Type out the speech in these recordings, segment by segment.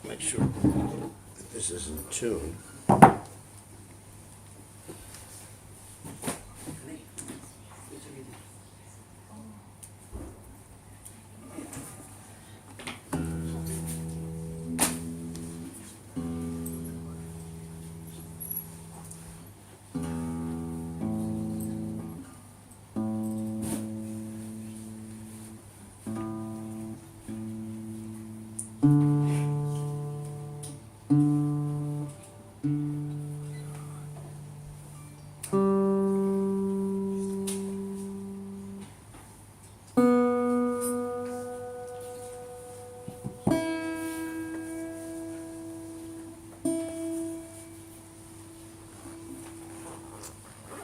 Make sure that this is in tune.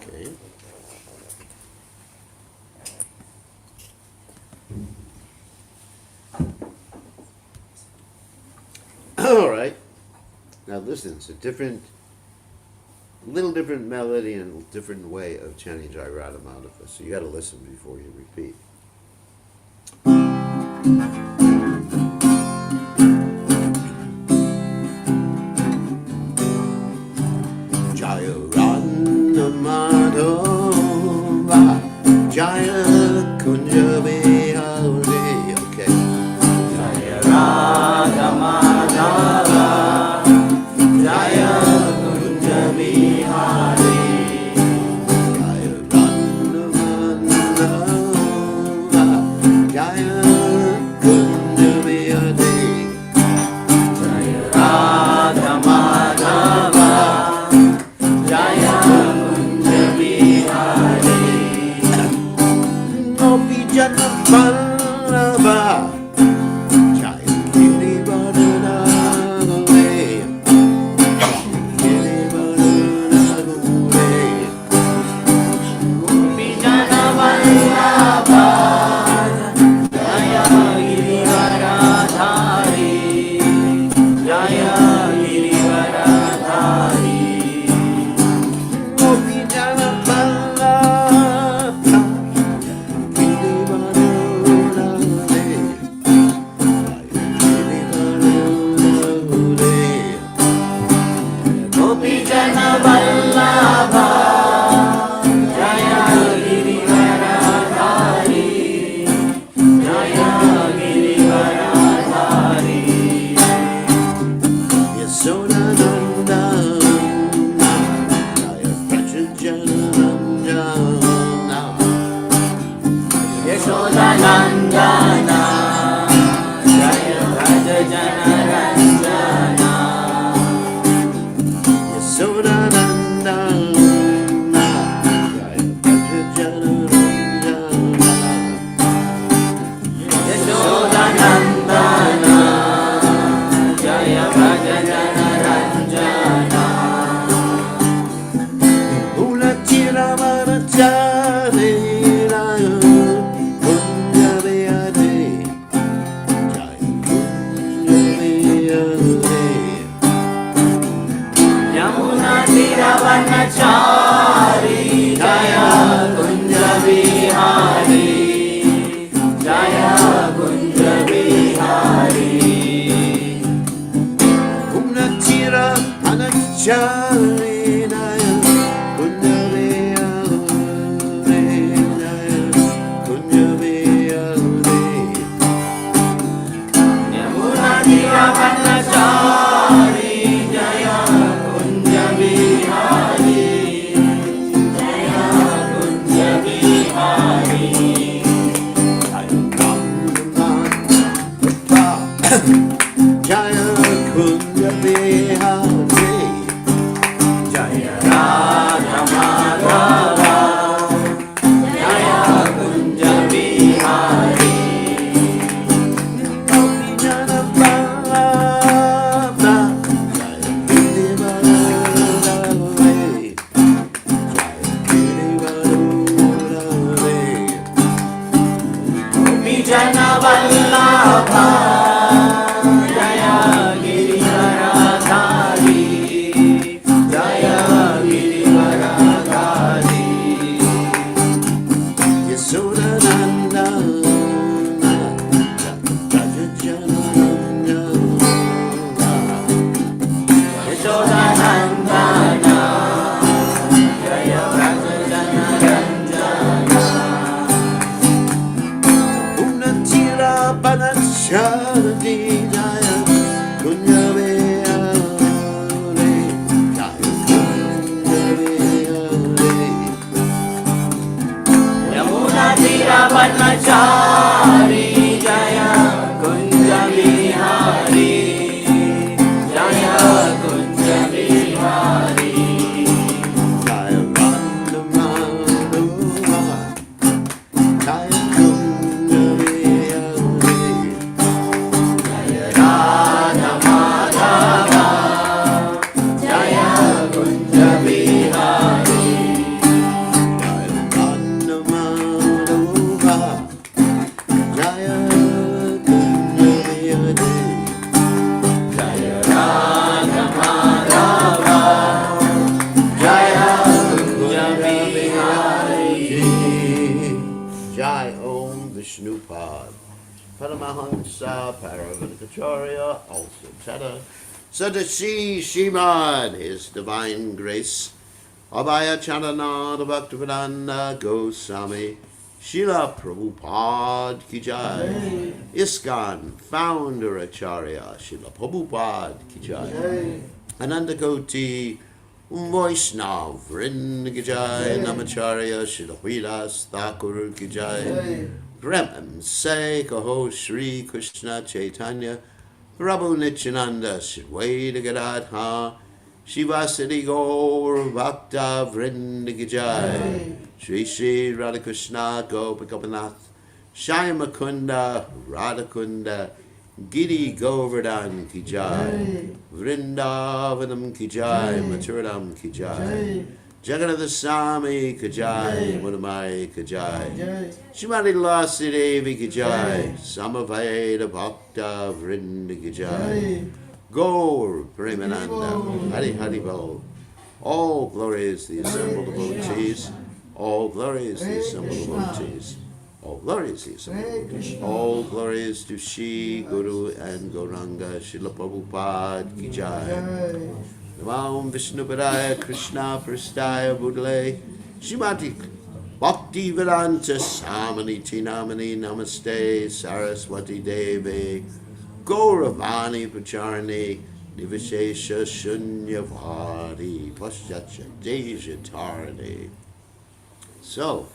Okay. All right. Now listen, it's a little different melody and a different way of chanting Jaiva Dharma. So you got to listen before you repeat. Jaiva Dharma, Jaya Kunja Vihari. Okay. Jaiva Dharma, Jaya Kunja Vihari. Jaya Giri Varadhari. Jaya Kunja Vihari, Jaya Kunja Vihari. Yamuna Tira Padmachari Jaya Kunja Vihari Jaya Kunja Vihari Jaya Randa Madhava, Jaya Kunja Vihari, Radha Madhava Jaya Kunja Vihari Jaya Randa Madhava, Jaya Kunja Vihari. Jaya Radha Madhava Jaya Kunja Vihari Jai Om Vishnupad Paramahamsa Paravankacharya also Chada Sadashi Shimad, His Divine Grace Abhaya Chandananda Bhaktivedanta Goswami Srila Prabhupada Ki Jai. ISKCON Founder Acharya Srila Prabhupada Ki Jai. Ananda Koti Vaishnav Vrinda Ki Jai. Namacharya Srila Hridas Thakur Ki Jai. Prem Se Kaho Shri Krishna Chaitanya Prabhu Nityananda Shadvaita Gadadha Shivasati Gaur Bhakta Vrinda Ki Jai. Shri Shri Radhakrishna Gopakapanath Shyamakunda Radhakunda Giri Govardhan Ki Jai. Vrindavanam Ki Jai. Mathuram Ki Jai. Jagannath Swami Ki Jai. Munamai Ki Jai. Shrimati Lasi Devi Ki Jai. Samaveda Bhakta Vrinda Ki Jai. Gaur Premananda Hari Hari Bol. All glories the assembled devotees. All glories the assembled devotees. All glories the assembled devotees. All glories to Shri Guru and Gauranga Srila Prabhupada Ki Jai. Namam Vishnupadaya Krishna Prastaya Budale Shrimati Bhakti Vedanta Samaniti Namani Namaste Saraswati Devi Gauravani Pacharani Nivishesha Shunyavadi Paschacha Dejatarani. So,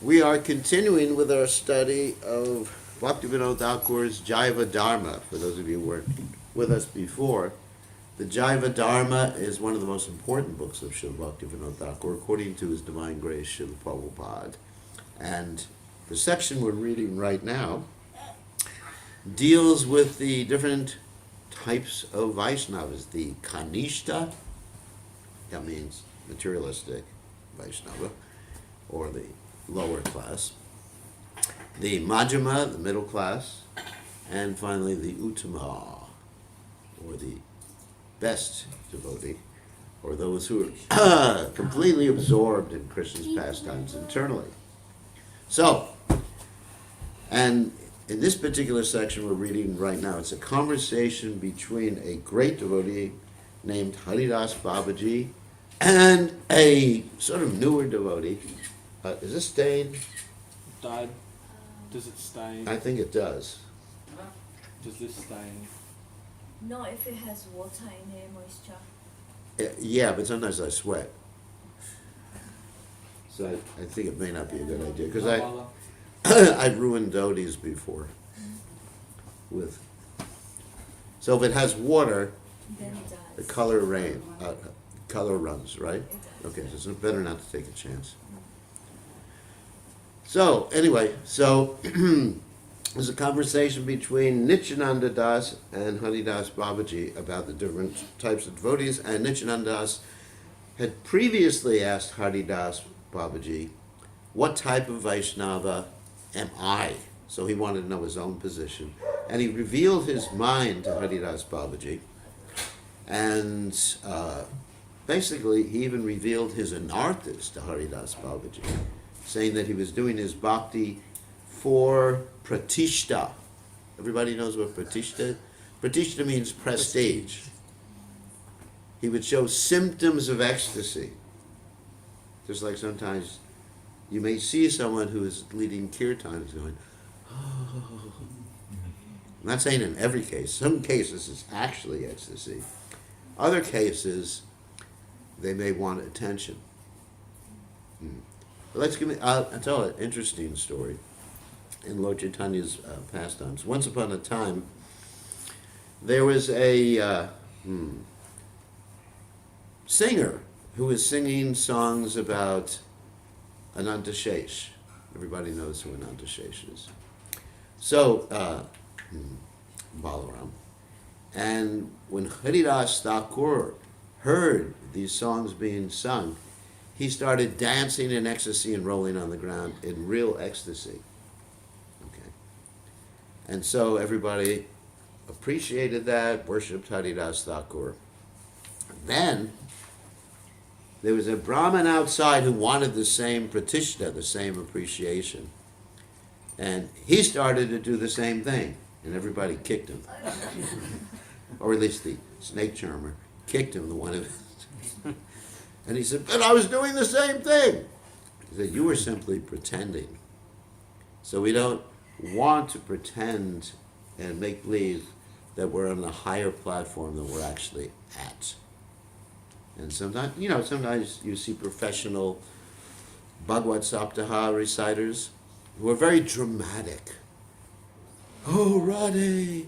we are continuing with our study of Bhaktivinoda Thakur's Jaiva Dharma. For those of you who weren't with us before, the Jaiva Dharma is one of the most important books of Srila Bhaktivinoda Thakur, according to His Divine Grace, Srila Prabhupada. And the section we're reading right now deals with the different types of Vaishnavas. The Kanishta, that means materialistic Vaishnava, or the lower class. The Majjhima, the middle class. And finally the Uttama, or the best devotee, or those who are completely absorbed in Krishna's pastimes internally. So, and in this particular section we're reading right now, it's a conversation between a great devotee named Haridas Babaji and a sort of newer devotee. Is this stained? Died. Does it stain? I think it does. Does this stain? No, if it has water in it, moisture. Yeah, but sometimes I sweat. So I think it may not be a good idea, because I've ruined dhotis before. So if it has water, Then it does. the color runs, right? It does. Okay, so it's better not to take a chance. So anyway, there's a conversation between Nityananda Das and Haridas Babaji about the different types of devotees, and Nityananda Das had previously asked Haridas Babaji, what type of Vaishnava am I? So he wanted to know his own position. And he revealed his mind to Haridas Babaji, and basically he even revealed his anarthas to Haridas Babaji, saying that he was doing his bhakti for pratishta. Everybody knows what pratishta is? Pratishta means prestige. He would show symptoms of ecstasy. Just like sometimes you may see someone who is leading kirtans going, oh, I'm not saying in every case. Some cases it's actually ecstasy. Other cases, they may want attention. But I'll tell an interesting story in Lord Chaitanya's pastimes. Once upon a time, there was a singer who was singing songs about Anantashesh. Everybody knows who Anantashesh is. So, Balaram. And when Haridas Thakur heard these songs being sung, he started dancing in ecstasy and rolling on the ground in real ecstasy. Okay. And so everybody appreciated that, worshipped Haridas Thakur. Then there was a Brahmin outside who wanted the same pratishta, the same appreciation. And he started to do the same thing, and everybody kicked him. Or at least the snake charmer kicked him, the one who... And he said, but I was doing the same thing. He said, you were simply pretending. So we don't want to pretend and make believe that we're on a higher platform than we're actually at. And sometimes you see professional Bhagavad Saptaha reciters who are very dramatic. Oh, Radhe,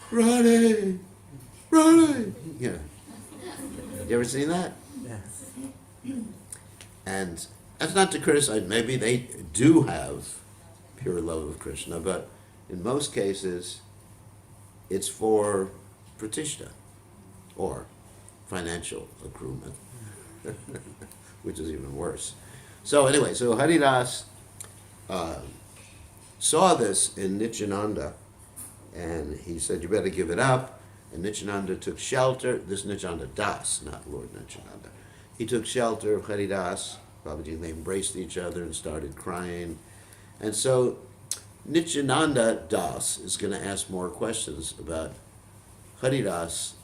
Radhe, Radhe. Yeah. You ever seen that? And that's not to criticize. Maybe they do have pure love of Krishna, but in most cases, it's for pratishta or financial accruement, which is even worse. So anyway, so Haridas saw this in Nityananda, and he said, you better give it up. And Nityananda took shelter. This is Nityananda Das, not Lord Nityananda. He took shelter of Haridas. Babaji and they embraced each other and started crying. And so Nityananda Das is going to ask more questions about Haridas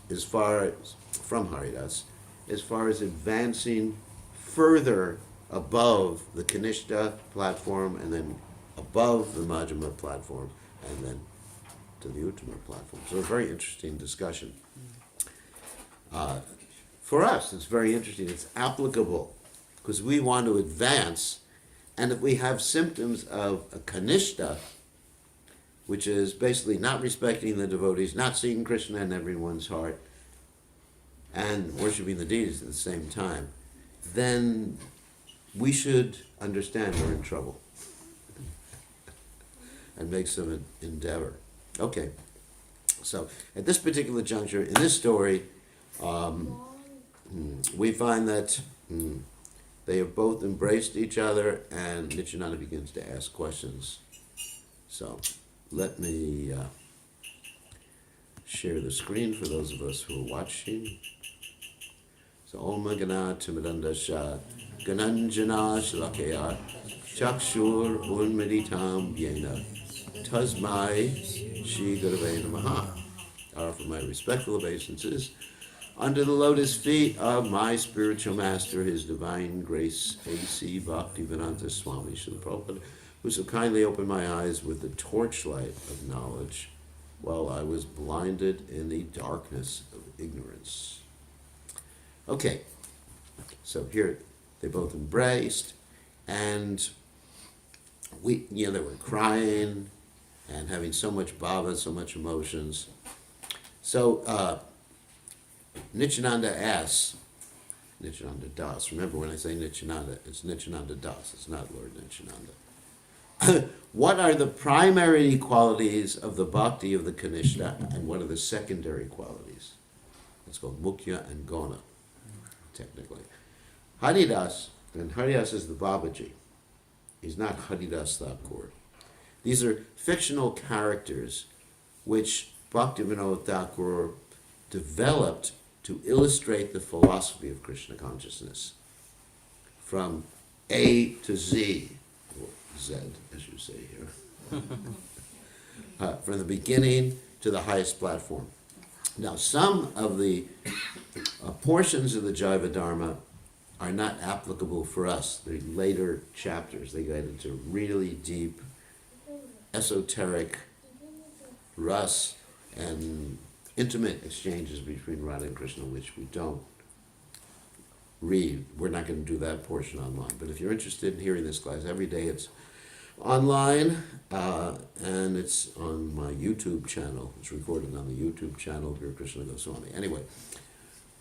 from Haridas, as far as advancing further above the Kanishta platform and then above the Majjhima platform and then to the Uttama platform. So a very interesting discussion. For us, it's very interesting. It's applicable because we want to advance, and if we have symptoms of a Kanishta, which is basically not respecting the devotees, not seeing Krishna in everyone's heart, and worshiping the deities at the same time, then we should understand we're in trouble and make some endeavor. Okay, so at this particular juncture, in this story, we find that they have both embraced each other, and Nityananda begins to ask questions. So let me share the screen for those of us who are watching. So Om Gana Timidandasha Gananjana Shalakaya Chakshur Unmeditam Yena Tasmai Shri Gurave Namaha. I offer my respectful obeisances under the lotus feet of my spiritual master, His Divine Grace, A.C. Bhaktivedanta Swami Srila Prabhupada, who so kindly opened my eyes with the torchlight of knowledge while I was blinded in the darkness of ignorance. Okay, so here they both embraced, and they were crying and having so much bhava, so much emotions. So Nityananda asks, Nityananda Das, remember when I say Nityananda, it's Nityananda Das, it's not Lord Nityananda. What are the primary qualities of the bhakti of the Kanishta, and what are the secondary qualities? It's called Mukhya and Gona, technically. Haridas, and Haridas is the Babaji. He's not Haridas Thakur. These are fictional characters which Bhaktivinoda Thakur developed to illustrate the philosophy of Krishna consciousness from A to Z, or Z as you say here, from the beginning to the highest platform. Now some of the portions of the Jaiva Dharma are not applicable for us. They're later chapters. They get into really deep, esoteric ras and intimate exchanges between Radha and Krishna, which we don't read. We're not going to do that portion online. But if you're interested in hearing this class, every day it's online, and it's on my YouTube channel. It's recorded on the YouTube channel of Krishna Goswami. Anyway,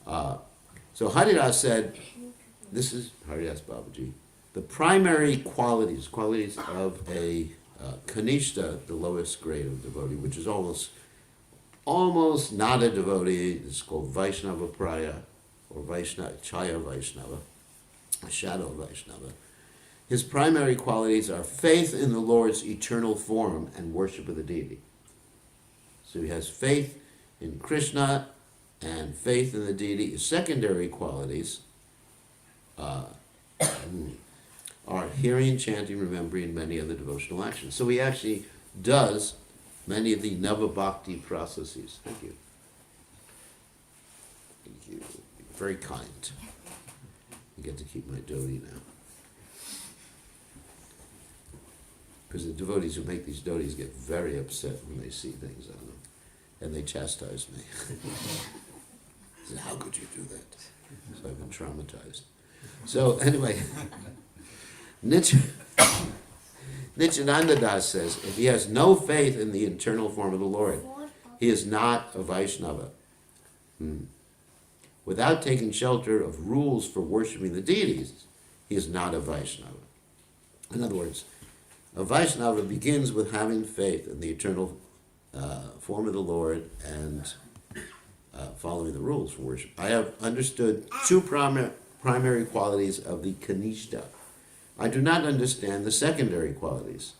so Haridas said, this is Haridas Babaji, the primary qualities of a Kanishta, the lowest grade of devotee, which is almost not a devotee. It's called Vaishnava Praya, or Chaya Vaishnava, a shadow Vaishnava. His primary qualities are faith in the Lord's eternal form and worship of the deity. So he has faith in Krishna and faith in the deity. His secondary qualities are hearing, chanting, remembering, and many other devotional actions. So he actually does many of the Nava Bhakti processes. Thank you. Thank you. You're very kind. You get to keep my dhoti now. Because the devotees who make these dhotis get very upset when they see things on them. And they chastise me. Say, how could you do that? So I've been traumatized. So anyway, Nityananda Das says, if he has no faith in the eternal form of the Lord, he is not a Vaishnava. Without taking shelter of rules for worshiping the deities, he is not a Vaishnava. In other words, a Vaishnava begins with having faith in the eternal form of the Lord and following the rules for worship. I have understood two primary qualities of the Kanishta. I do not understand the secondary qualities.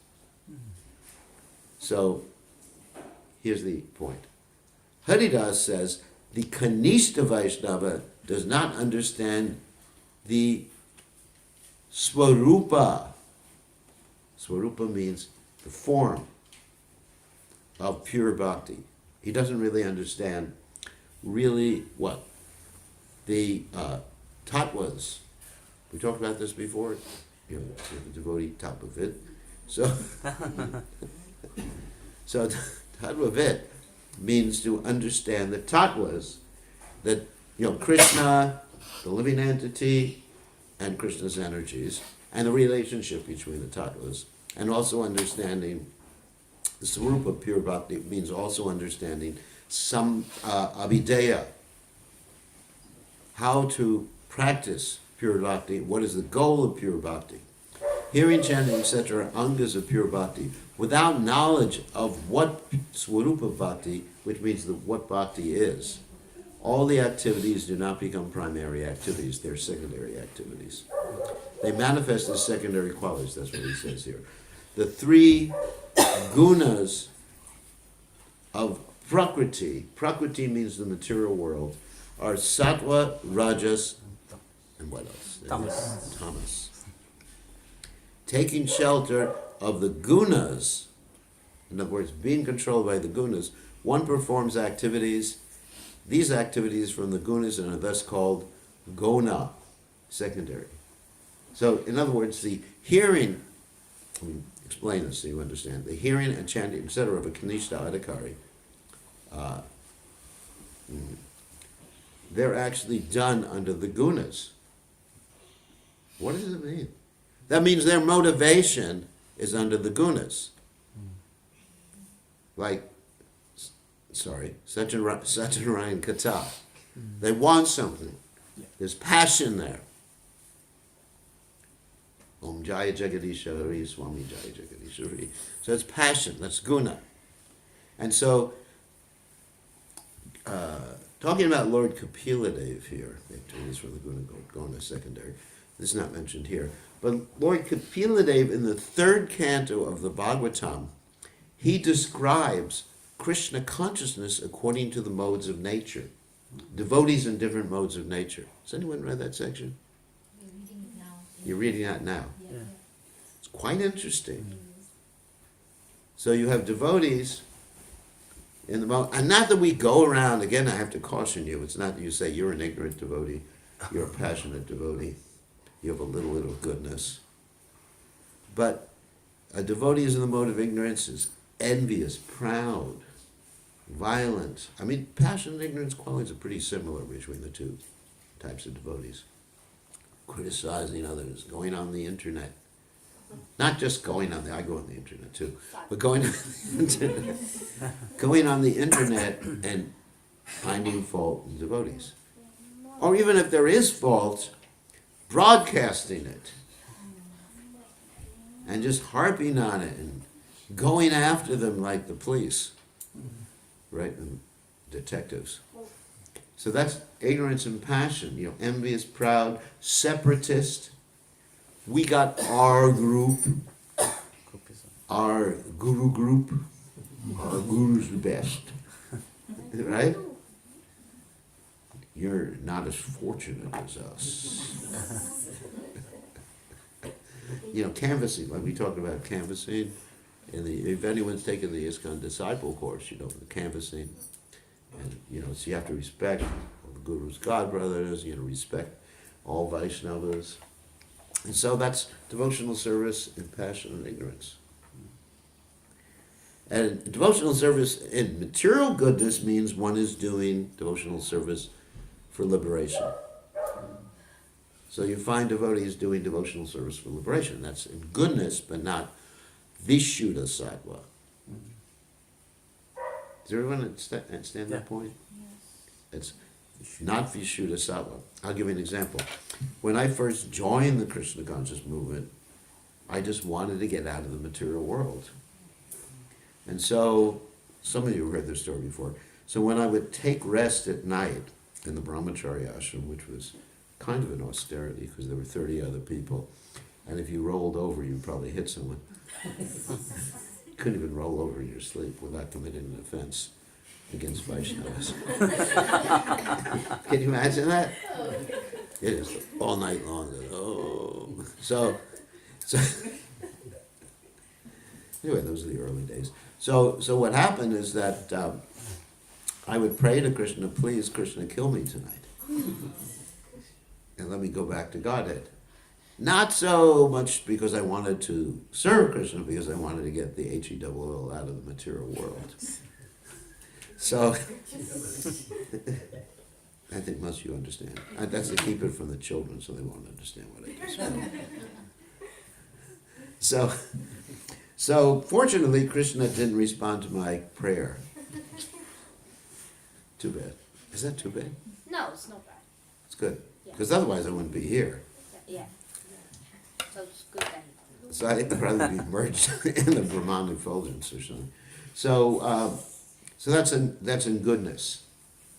So, here's the point. Haridas says the Kanishta Vaishnava does not understand the Swarupa. Swarupa means the form of pure bhakti. He doesn't really understand what? The tattvas. We talked about this before. You know, the devotee tattva-vid. So tattva-vid means to understand the tattvas, that, Krishna, the living entity, and Krishna's energies, and the relationship between the tattvas, and also understanding the Swarupa of pure bhakti means also understanding some abhideya, how to practice pure bhakti, what is the goal of pure bhakti. Hearing, chanting, etc. are angas of pure bhakti. Without knowledge of what Swarupa bhakti, which means what bhakti is, all the activities do not become primary activities, they're secondary activities. They manifest as secondary qualities, that's what he says here. The three gunas of Prakriti means the material world, are sattva, rajas, and what else? Tamas. Taking shelter of the gunas, in other words, being controlled by the gunas, one performs activities. These activities from the gunas are thus called gona, secondary. So, in other words, the hearing, let me explain this so you understand, the hearing and chanting, etc. of a Kanishta Adhikari, they're actually done under the gunas. What does it mean? That means their motivation is under the gunas. Like, Satyanarayan Kata. They want something. There's passion there. Om Jaya Jagadisha Hari, Swami Jaya Jagadisha Hari. So it's passion, that's guna. And so, talking about Lord Kapiladev here, actually this is for the guna secondary, this is not mentioned here, but Lord Kapiladev in the third canto of the Bhagavatam, he describes Krishna consciousness according to the modes of nature. Devotees in different modes of nature. Has anyone read that section? We're reading it now. You're reading that now. Yeah. It's quite interesting. So you have devotees in the mode, and not that we go around, again I have to caution you, it's not that you say you're an ignorant devotee, you're a passionate devotee, you have a little goodness. But a devotee is in the mode of ignorance, is envious, proud, violent. I mean, passion and ignorance qualities are pretty similar between the two types of devotees. Criticizing others, going on the internet. Not just going on I go on the internet too, but going on the internet, going on the internet and finding fault in devotees. Or even if there is fault, broadcasting it. And just harping on it and going after them like the police. Right? And detectives. So that's ignorance and passion. You know, envious, proud, separatist. We got our group, our guru group. Our guru's the best. Right? You're not as fortunate as us. You know, canvassing, like we talked about canvassing. If anyone's taken the ISKCON disciple course, you know, the canvassing. And, you know, so you have to respect all the Guru's godbrothers, you know, respect all Vaishnavas. And so that's devotional service in passion and ignorance. And devotional service in material goodness means one is doing devotional service for liberation. So you find devotees doing devotional service for liberation. That's in goodness, but not Vishuddha Sattva. Does everyone understand that point? It's not Vishuddha Sattva. I'll give you an example. When I first joined the Krishna conscious movement, I just wanted to get out of the material world. And so, some of you have heard this story before. So when I would take rest at night in the brahmacharya ashram, which was kind of an austerity because there were 30 other people, and if you rolled over, you'd probably hit someone. Couldn't even roll over in your sleep without committing an offense against Vaishnavas. Can you imagine that? It is all night long. Oh, so anyway, those are the early days. So what happened is that I would pray to Krishna, please, Krishna, kill me tonight, and let me go back to Godhead. Not so much because I wanted to serve Krishna, because I wanted to get the HE-double-L out of the material world. So, I think most of you understand. That's to keep it from the children so they won't understand what I just said. So fortunately, Krishna didn't respond to my prayer. Too bad. Is that too bad? No, it's not bad. It's good. Yeah. Because otherwise I wouldn't be here. Yeah. So it's good that So I'd rather be merged in the Brahman effulgence or something. So that's in goodness.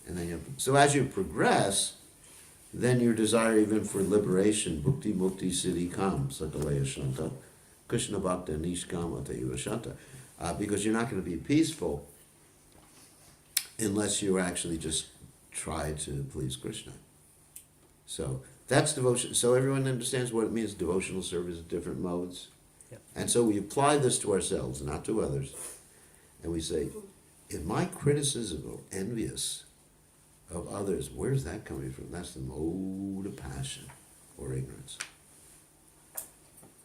And then so as you progress, then your desire even for liberation, bhukti mukti siddhi kam, sakalaya shanta, Krishna bhakta nishkama taiva shanta. Because you're not going to be peaceful unless you actually just try to please Krishna. So that's devotion. So everyone understands what it means, devotional service, different modes. Yep. And so we apply this to ourselves, not to others. And we say, if my criticism or envious of others, where's that coming from? That's the mode of passion or ignorance.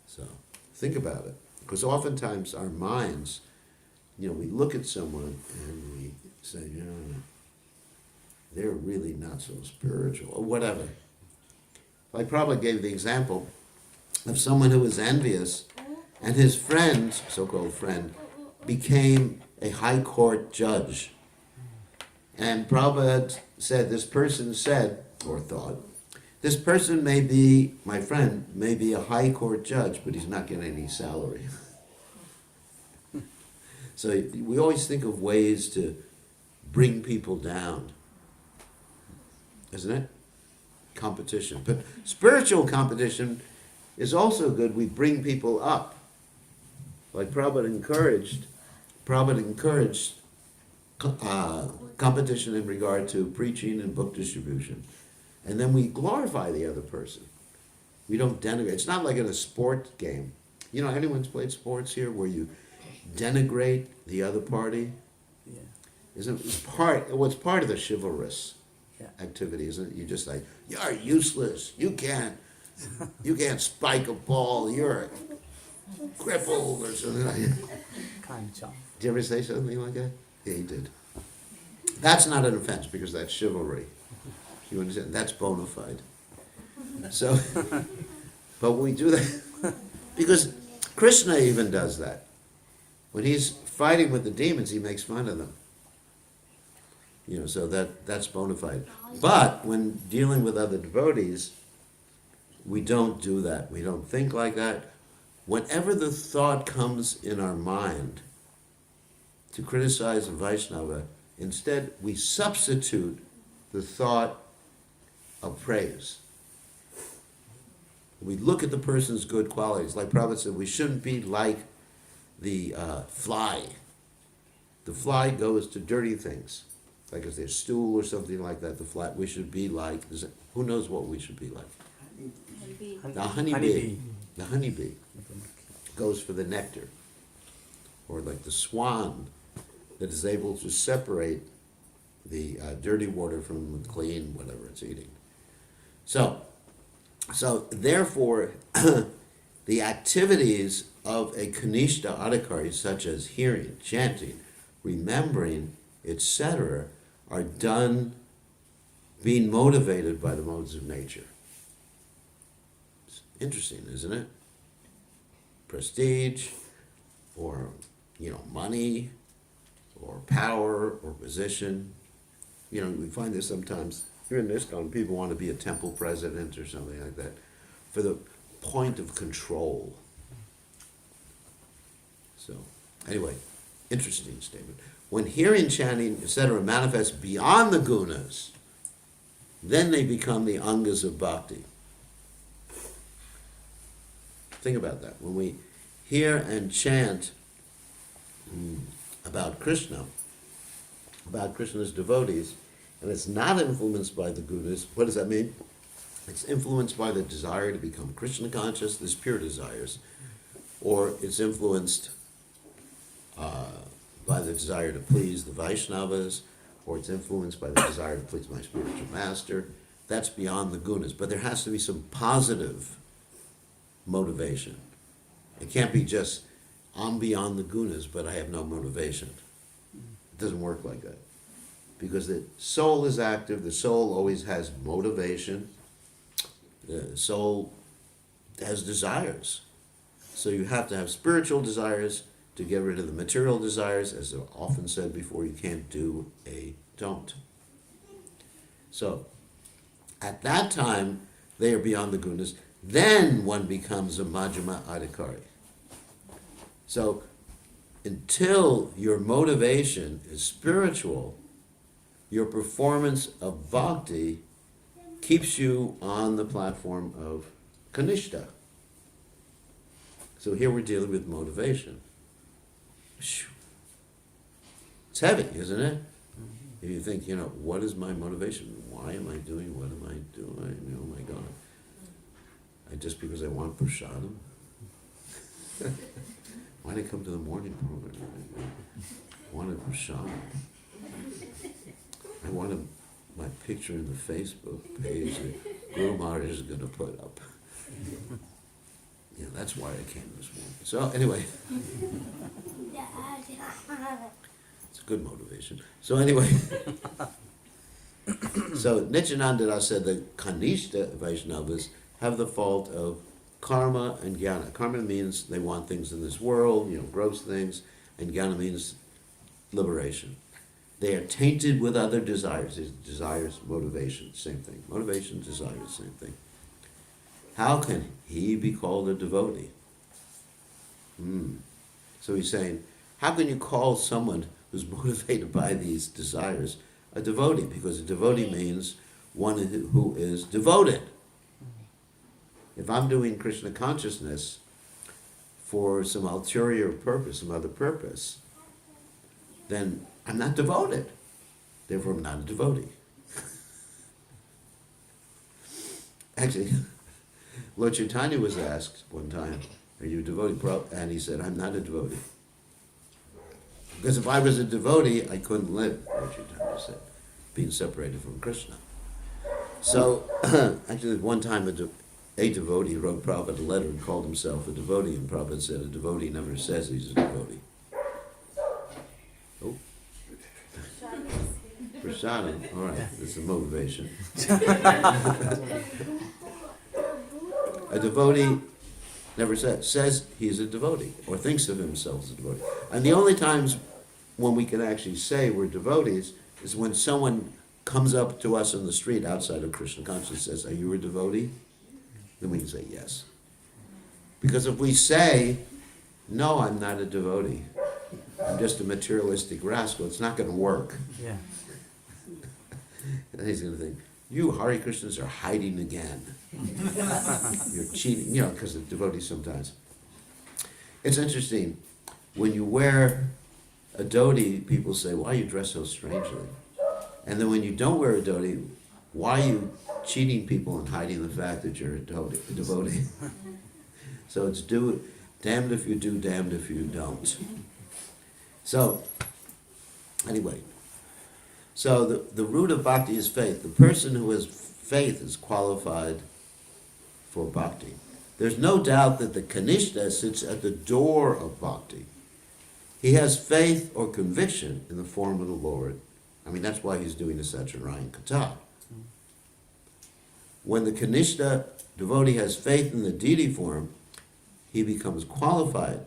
So think about it. Because oftentimes our minds, we look at someone and we say, they're really not so spiritual, or whatever. I probably gave the example of someone who was envious, and his friend, so-called friend, became a high court judge. And Prabhupada said, this person said, or thought, this person may be, my friend, may be a high court judge, but he's not getting any salary. So we always think of ways to bring people down, isn't it? Competition. But spiritual competition is also good. We bring people up. Like Prabhupada encouraged competition in regard to preaching and book distribution. And then we glorify the other person. We don't denigrate. It's not like in a sport game. Anyone's played sports here where you denigrate the other party? Yeah. It's part of the chivalrous activity, isn't it? You just like, you're useless. You can't spike a ball. You're crippled or something like that. Kind of. Did you ever say something like that? Yeah, you did. That's not an offense because that's chivalry. You understand? That's bona fide. So, but we do that because Krishna even does that. When he's fighting with the demons, he makes fun of them. So that's bona fide. But when dealing with other devotees, we don't do that. We don't think like that. Whenever the thought comes in our mind to criticize a Vaishnava, instead we substitute the thought of praise. We look at the person's good qualities. Like Prabhupada said, we shouldn't be like the fly. The fly goes to dirty things. Like if there's stool or something like that, the fly, we should be like, who knows what we should be like? The honeybee. The honeybee goes for the nectar. Or like the swan that is able to separate the dirty water from the clean, whatever it's eating. So therefore, the activities of a Kanishta Adhikari, such as hearing, chanting, remembering, etc., are done being motivated by the modes of nature. It's interesting, isn't it? Prestige, or money, or power, or position. We find this sometimes here in ISKCON, people want to be a temple president or something like that for the point of control. So, anyway, interesting statement. When hearing, chanting, etc. manifests beyond the gunas, then they become the angas of bhakti. Think about that. When we hear and chant about Krishna, about Krishna's devotees, and it's not influenced by the gunas, what does that mean? It's influenced by the desire to become Krishna conscious, there's pure desires, or it's influenced by the desire to please the Vaishnavas, or it's influenced by the desire to please my spiritual master. That's beyond the gunas. But there has to be some positive motivation. It can't be just, I'm beyond the gunas, but I have no motivation. It doesn't work like that. Because the soul is active, the soul always has motivation, the soul has desires. So you have to have spiritual desires to get rid of the material desires. As I've often said before, you can't do a don't. So, at that time, they are beyond the gunas. Then one becomes a Majjhima Adhikari. So, until your motivation is spiritual, your performance of bhakti keeps you on the platform of Kanishta. So here we're dealing with motivation. It's heavy, isn't it? If you think, what is my motivation? Why am I doing what am I doing? Oh my God. Just because I want prasadam? Why did I come to the morning program? I wanted prasadam. I wanted my picture in the Facebook page that Guru Maharaj is going to put up. That's why I came this morning. So anyway, it's a good motivation. So anyway, so Nityananda Das said that Kanishta Vaishnavas have the fault of karma and jnana. Karma means they want things in this world, gross things, and jnana means liberation. They are tainted with other desires. Desires, motivation, same thing. Motivation, desires, same thing. How can he be called a devotee? So he's saying, how can you call someone who's motivated by these desires a devotee? Because a devotee means one who is devoted. If I'm doing Krishna consciousness for some ulterior purpose, some other purpose, then I'm not devoted. Therefore, I'm not a devotee. Actually, Lord Chaitanya was asked one time, are you a devotee? And he said, I'm not a devotee. Because if I was a devotee, I couldn't live, Lord Chaitanya said, being separated from Krishna. So, actually, one time a devotee wrote Prabhupada a letter and called himself a devotee, and Prabhupada said, a devotee never says he's a devotee. Oh. Prasadam. All right, that's the motivation. A devotee never says he's a devotee or thinks of himself as a devotee. And the only times when we can actually say we're devotees is when someone comes up to us in the street outside of Krishna consciousness and says, "Are you a devotee?" Then we can say yes. Because if we say, "No, I'm not a devotee, I'm just a materialistic rascal," it's not going to work. Yeah. And he's going to think, "You Hare Krishnas are hiding again. You're cheating," because the devotees sometimes. It's interesting, when you wear a dhoti, people say, "Why you dress so strangely?" And then when you don't wear a dhoti, why are you cheating people and hiding the fact that you're a devotee? So it's damned if you do, damned if you don't. So, anyway, so the root of bhakti is faith. The person who has faith is qualified for bhakti. There's no doubt that the kanishta sits at the door of bhakti. He has faith or conviction in the form of the Lord. I mean, that's why he's doing the Satcharayan Katha. When the kanishta devotee has faith in the deity form, he becomes qualified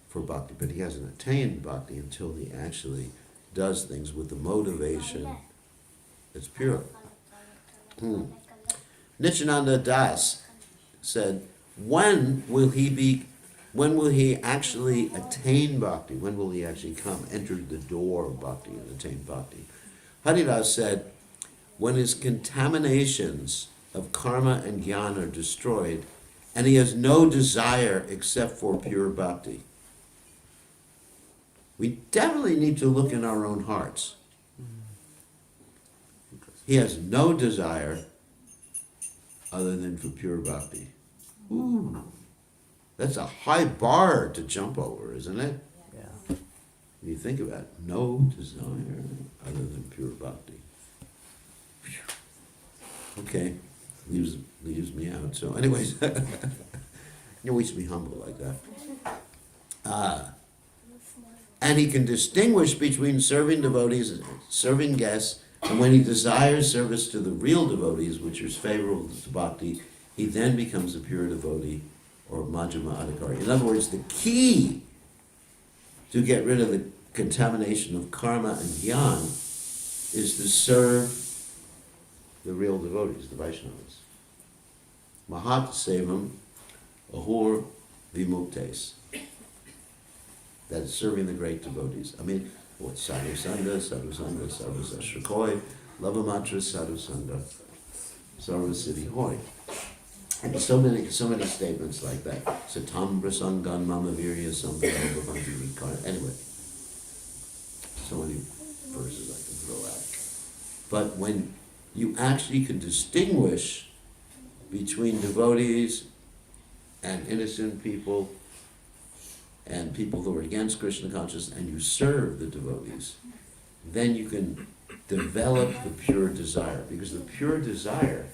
for bhakti, but he hasn't attained bhakti until he actually does things with the motivation that's pure. Nityananda Das said, when will he actually attain bhakti? When will he actually enter the door of bhakti and attain bhakti? Haridas said, when his contaminations of karma and jnana are destroyed, and he has no desire except for pure bhakti. We definitely need to look in our own hearts. He has no desire other than for pure bhakti. Ooh, that's a high bar to jump over, isn't it? Yeah. When you think about it, no desire other than pure bhakti. Okay, leaves me out. So anyways, you always be humble like that. And he can distinguish between serving devotees and serving guests, and when he desires service to the real devotees, which is favorable to bhakti, he then becomes a pure devotee or Majjhima Adhikari. In other words, the key to get rid of the contamination of karma and jnana is to serve the real devotees, the Vaishnavas. Mahat sevam ahur vimuktes. That is serving the great devotees. I mean, what? Sadhu Sangha, Sarva Sashrakoi, Lavamatra Sadhu Sangha, Sarva Siddhi Hoy. And so many statements like that. Satam Prasangan Mama Virya Sambhavanti Vikara. Anyway, so many verses I can throw out. But when you actually can distinguish between devotees and innocent people and people who are against Krishna consciousness, and you serve the devotees, then you can develop the pure desire, because the pure desire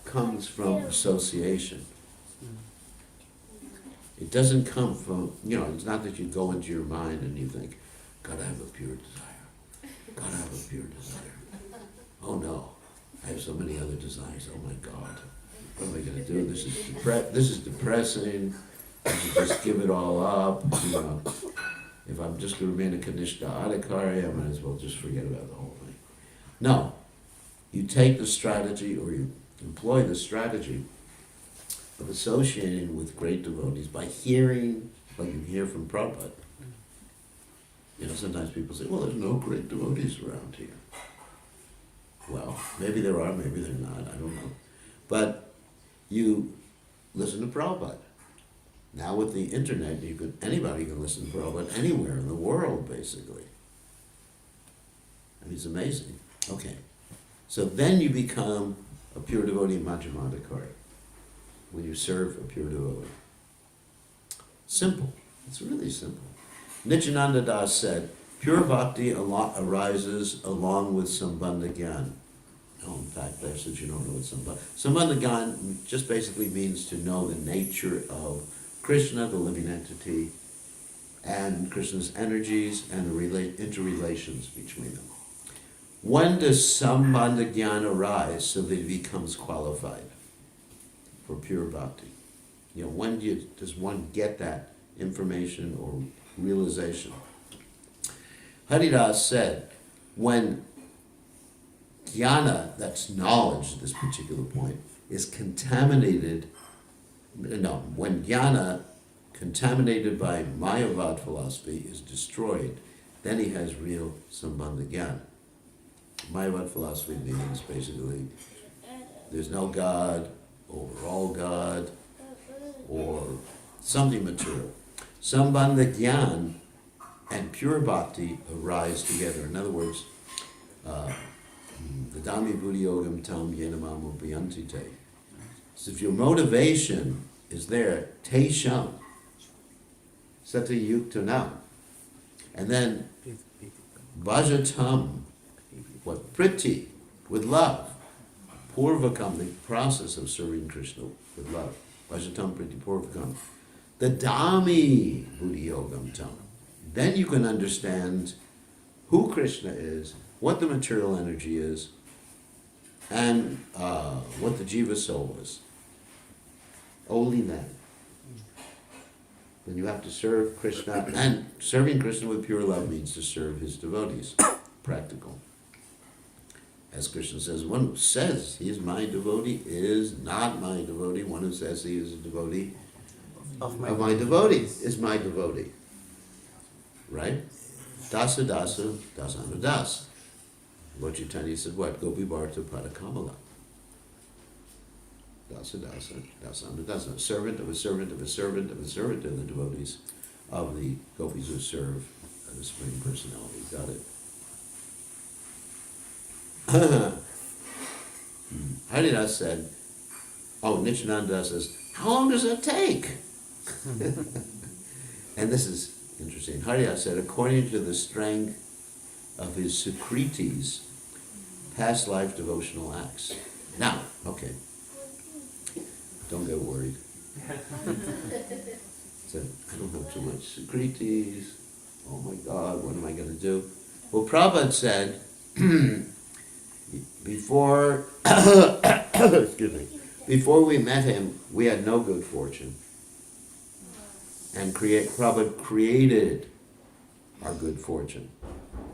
comes from association. It doesn't come from, it's not that you go into your mind and you think, gotta have a pure desire, gotta have a pure desire. Oh no, I have so many other desires, oh my God, what am I gonna do? This is depressing. I should just give it all up, If I'm just going to remain a Kanishta Adhikari, I might as well just forget about the whole thing. No. You take the strategy, or you employ the strategy of associating with great devotees by hearing, like you hear from Prabhupada. Sometimes people say, well, there's no great devotees around here. Well, maybe there are, maybe they're not, I don't know. But you listen to Prabhupada. Now with the internet, anybody can listen to Prabhupada anywhere in the world, basically. I mean, it's amazing. Okay. So then you become a pure devotee Majjhima Adhikari, when you serve a pure devotee. Simple. It's really simple. Nityananda Das said, pure bhakti arises along with Sambandha Gyan. Oh, in fact, that's that you don't know what Sambandha Gyan just basically means to know the nature of Krishna, the living entity, and Krishna's energies and the interrelations between them. when does sambandha jnana arise so that he becomes qualified for pure bhakti? When does one get that information or realization? Haridas said, when jnana, that's knowledge at this particular point, is contaminated, when jnana, contaminated by Mayavad philosophy, is destroyed, then he has real sambandha jnana. Mayavad philosophy means basically there's no God, or we're all God, or something material. Sambandha jnana and pure bhakti arise together. In other words, Vidami buddhi yogam tam yenamam upayanti te. So if your motivation is there, te sham, sati yuktanam, and then bhajatam, what priti, with love, purvakam, the process of serving Krishna with love, bhajatam priti purvakam, the dami buddhi yogam tam, then you can understand who Krishna is, what the material energy is, and what the jiva soul is. Only then. Then you have to serve Krishna, and serving Krishna with pure love means to serve his devotees. Practical. As Krishna says, one who says he is my devotee is not my devotee. One who says he is a devotee of my devotee is my devotee. Right? Dasa dasa, dasana das. Lord Chaitanya said what? Gopi Bharta Padakamala. Dasa dasa, dasana dasa. Servant of a servant of a servant of a servant of the devotees of the gopis who serve the Supreme Personality. Got it? Haridas said, Nityananda says, how long does it take? And this is interesting. Haridas said, according to the strength of his Sukritis, past life devotional acts. Now, okay, don't get worried. Said, I don't have too much Sukritis. Oh my God, what am I going to do? Well, Prabhupada said, before, excuse me, before we met him, we had no good fortune. And Prabhupada created our good fortune.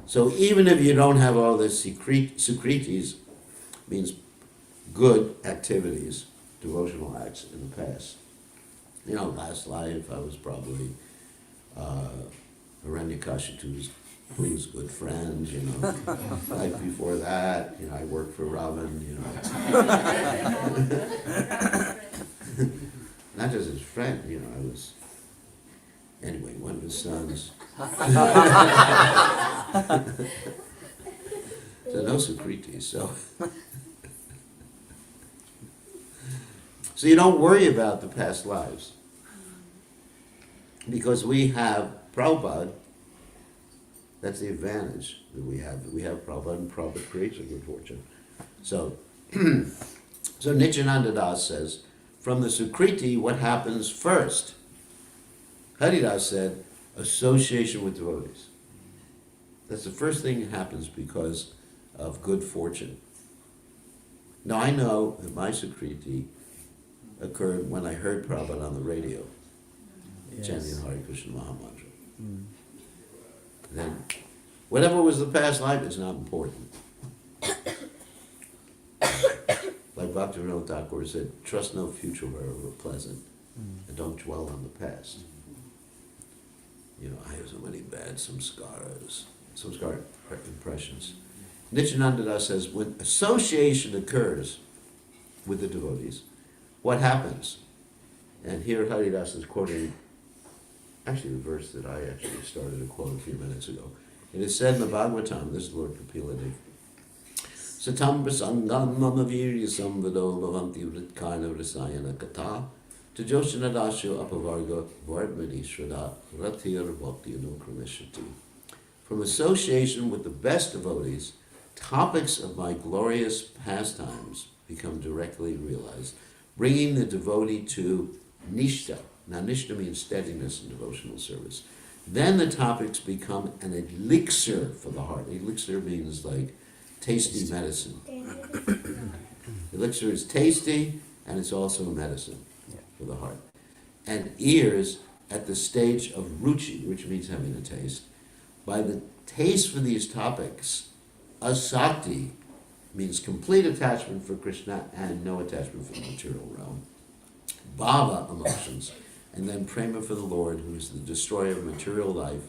So even if you don't have all the Sukritis, means good activities, devotional acts in the past. Last life I was probably Hiranyakashipu's good friend, Life before that, I worked for Ravan, Not just his friend, I was, anyway, one of his sons. So no Sukriti, so you don't worry about the past lives. Because we have Prabhupada, that's the advantage that we have. We have Prabhupada, and Prabhupada creates a good fortune. So, so Nityananda Das says, from the Sukriti, what happens first? Haridas said, association with devotees. That's the first thing that happens because of good fortune. Now I know that my Sukriti occurred when I heard Prabhupada on the radio, chanting Hare Krishna Mahamantra. Then, whatever was the past life is not important. Like Bhaktivinoda Thakur said, trust no future wherever pleasant, and don't dwell on the past. I have so many bad samskara impressions. Nityananda Das says, when association occurs with the devotees, what happens? And here Haridas is quoting, actually the verse that I actually started to quote a few minutes ago. It is said in the Bhagavatam, this is Lord Kapila Dev, Satam prasangam mama virya samvado bhavanti vritkarna vrasayana kata tajoshana dasyo apavarga vardmani shraddha rathir bhakti anukramishati. From association with the best devotees, topics of my glorious pastimes become directly realized, bringing the devotee to nishta. Now, nishta means steadiness in devotional service. Then the topics become an elixir for the heart. Elixir means like tasty medicine. Elixir is tasty, and it's also a medicine for the heart. And ears at the stage of ruchi, which means having a taste. By the taste for these topics, asakti means complete attachment for Krishna and no attachment for the material realm. Bhava, emotions, and then prema for the Lord, who is the destroyer of material life,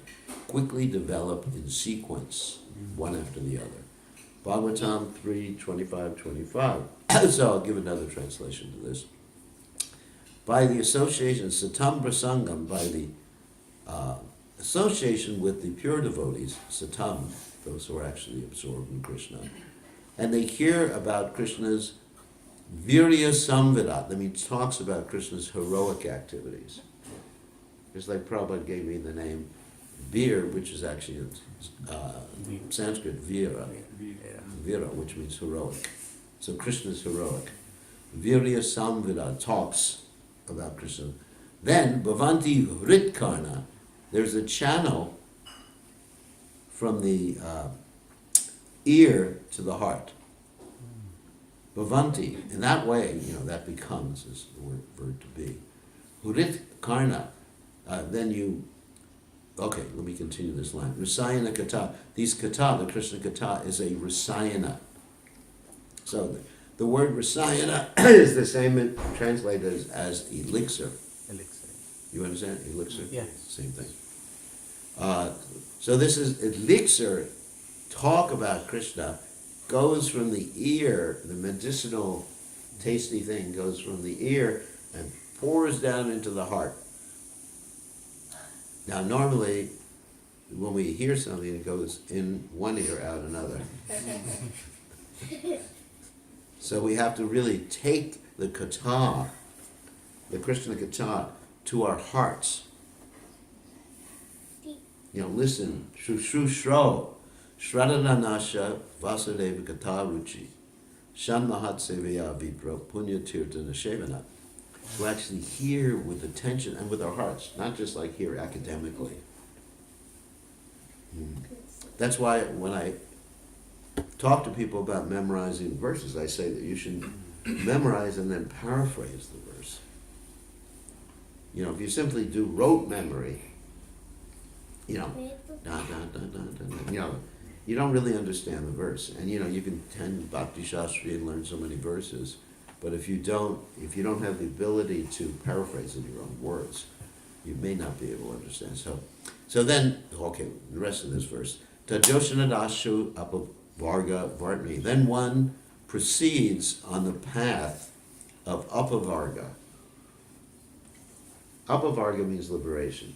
quickly develop in sequence, one after the other. Bhagavatam 3:25-25. So I'll give another translation to this. By the association, satam prasangam, by the association with the pure devotees, satam, those who are actually absorbed in Krishna, and they hear about Krishna's virya samvidat, that means talks about Krishna's heroic activities. Just like Prabhupada gave me the name Veer, which is actually Sanskrit Vira, Vira, which means heroic. So Krishna's heroic. Virya Samvida talks about Krishna. Then Bhavanti Hritkarna, there's a channel from the ear to the heart. Bhavanti, in that way, that becomes, is the verb to be. Hritkarna, then you. Okay, let me continue this line. Rasayana kata. These kata, the Krishna kata, is a rasayana. So the word rasayana is the same translated as elixir. Elixir. You understand? Elixir? Yeah. Same thing. So this is elixir, talk about Krishna, goes from the ear, the medicinal, tasty thing goes from the ear and pours down into the heart. Now, normally, when we hear something, it goes in one ear, out another. So we have to really take the kata, the Krishna kata, to our hearts. Listen, shro, shradananasha vasudeva kata ruchi, shan mahat sevaya vipra punya tirtana shevana. To actually hear with attention and with our hearts, not just like hear academically. That's why when I talk to people about memorizing verses, I say that you should memorize and then paraphrase the verse. If you simply do rote memory, you don't really understand the verse. And you can attend Bhakti Shastri and learn so many verses. But if you don't have the ability to paraphrase in your own words, you may not be able to understand. So then, okay, the rest of this verse. Tajoshanadashu apavarga vartmi. Then one proceeds on the path of apavarga. Apavarga means liberation.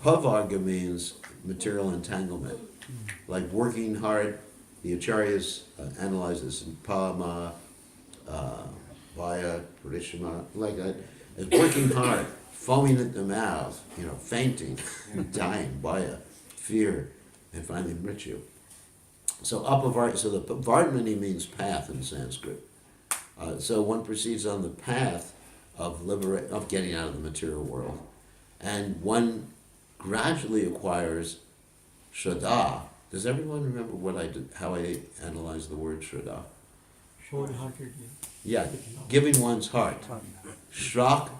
Pavarga means material entanglement. Like working hard, the acharyas analyze this in Pama, Vaya, Purishama, like that, is working hard, foaming at the mouth, fainting, dying, Vaya, fear, and finally mrityu. So the Vardmani means path in Sanskrit. So one proceeds on the path of getting out of the material world, and one gradually acquires Shraddha. Does everyone remember how I analyzed the word Shraddha? Wholehearted. Yeah, giving one's heart. Shrak,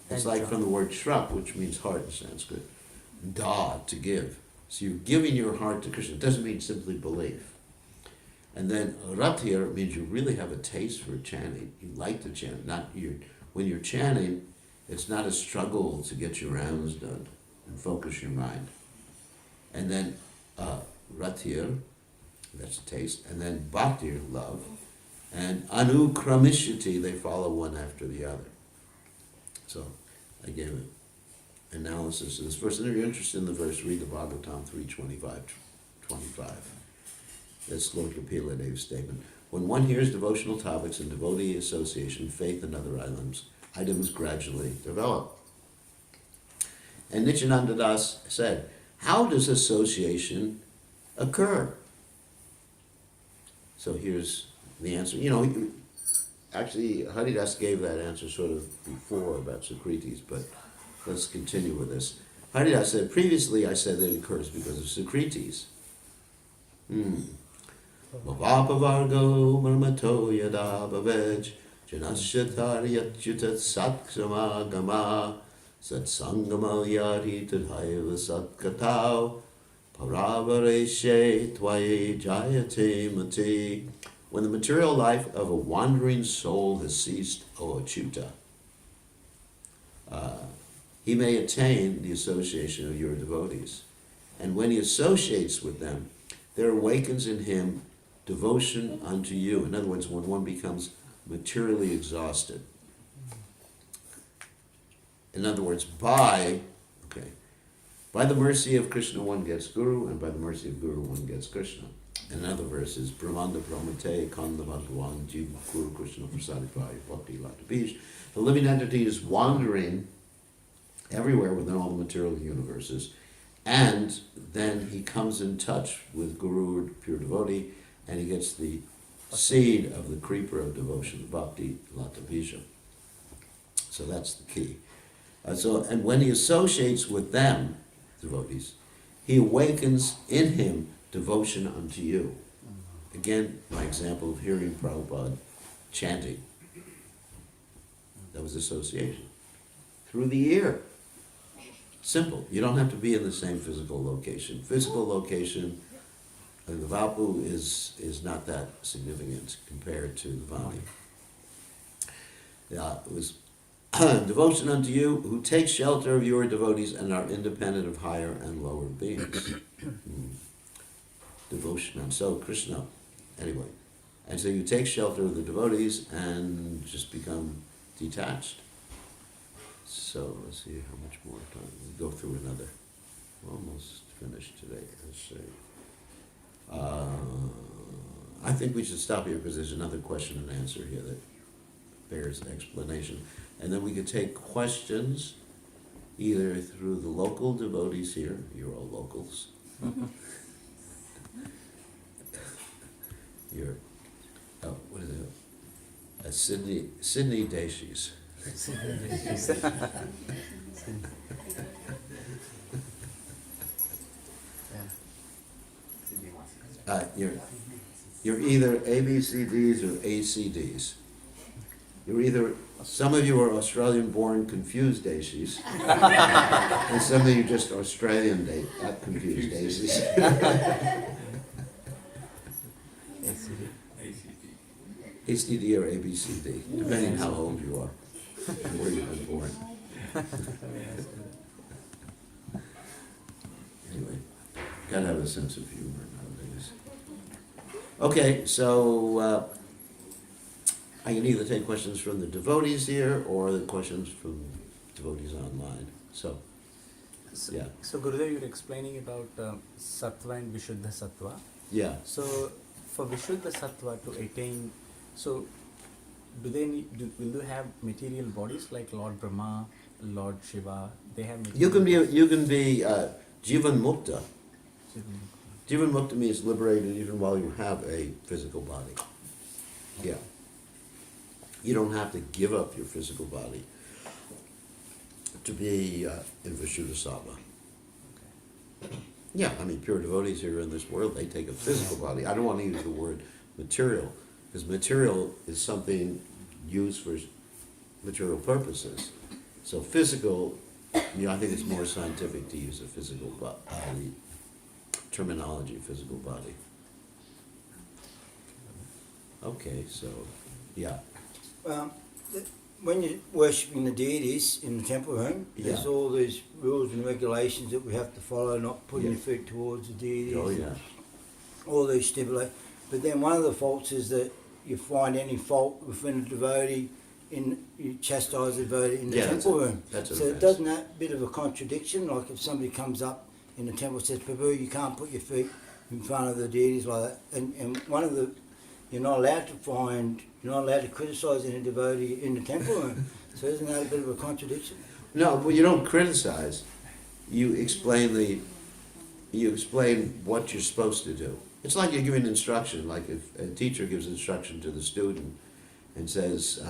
it's like from the word shrak, which means heart in Sanskrit. Da, to give. So you're giving your heart to Krishna. It doesn't mean simply belief. And then ratir means you really have a taste for chanting. You like to chant. When you're chanting, it's not a struggle to get your rounds done and focus your mind. And then ratir, that's a taste. And then bhaktir, love. And anukramishati, they follow one after the other. So I gave an analysis of this verse. And if you're interested in the verse, read the Bhagavatam 3:25. That's Lord Kapila Dev's statement. When one hears devotional topics and devotee association, faith and other items gradually develop. And Nityananda Das said, how does association occur? So here's the answer. Actually, Haridas gave that answer sort of before about Sukritis, but let's continue with this. Haridas said, previously I said that it occurs because of Sukritis. Bhavapavargo marmato yada bhavaj janasyataryachutat satsamagama satsangama yari tadhaiva satkatau paravareshe tvaye jayate mati. When the material life of a wandering soul has ceased, O Achyuta, he may attain the association of your devotees. And when he associates with them, there awakens in him devotion unto you. In other words, when one becomes materially exhausted. In other words, by the mercy of Krishna one gets Guru, and by the mercy of Guru one gets Krishna. And another verse is Brahmanda Brahmate Kanda Bhagavan Jiva Guru Krishna Prasadipai Bhakti Latapish. The living entity is wandering everywhere within all the material universes, and then he comes in touch with Guru, pure devotee, and he gets the seed of the creeper of devotion, Bhakti Latapisha. So that's the key. And when he associates with them, devotees, he awakens in him devotion unto you. Again, my example of hearing Prabhupada chanting. That was association. Through the ear. Simple. You don't have to be in the same physical location. Physical location, the Vapu is not that significant compared to the Vani. It was devotion unto you who take shelter of your devotees and are independent of higher and lower beings. Devotion. And so Krishna, anyway. And so you take shelter of the devotees and just become detached. So let's see how much more time. We'll go through another. We're almost finished today. Let's see. I think we should stop here because there's another question and answer here that bears explanation. And then we could take questions either through the local devotees here. You're all locals. You're, what is it? Sydney Deshis. You're either ABCDs or ACDs. You're either, some of you are Australian-born confused Deshis, and some of you just Australian confused Deshis. ACD or ABCD, depending how old you are and where you've been born. Anyway, gotta have a sense of humor nowadays. Okay, so I can either take questions from the devotees here or the questions from devotees online. So, yeah. So Gurudev, you were explaining about Sattva and Vishuddha Sattva. Yeah. So for Vishuddha Sattva to attain, so do they need, will they have material bodies like Lord Brahma, Lord Shiva? They have material You can be Jivan Mukta. Jivan Mukta means liberated even while you have a physical body. Yeah. You don't have to give up your physical body to be in Vishuddha Sattva. Okay. Yeah, I mean, pure devotees here in this world, they take a physical body. I don't want to use the word material, because material is something used for material purposes. So physical, I think it's more scientific to use a physical body, terminology, physical body. Okay, so, yeah. When you're worshipping the deities in the temple room, there's Yeah. all these rules and regulations that we have to follow, not putting your feet towards the deities. Oh, yeah. All these stipulations. But then one of the faults is that you find any fault within a devotee, you chastise the devotee in the temple room. That's an so offense. doesn't that a bit of a contradiction? Like if somebody comes up in the temple and says, Prabhu, you can't put your feet in front of the deities like that. And one of the, you're not allowed to criticise any devotee in the temple room. So isn't that a bit of a contradiction? No, well, you don't criticize. You explain what you're supposed to do. It's like you're giving instruction, like if a teacher gives instruction to the student and says,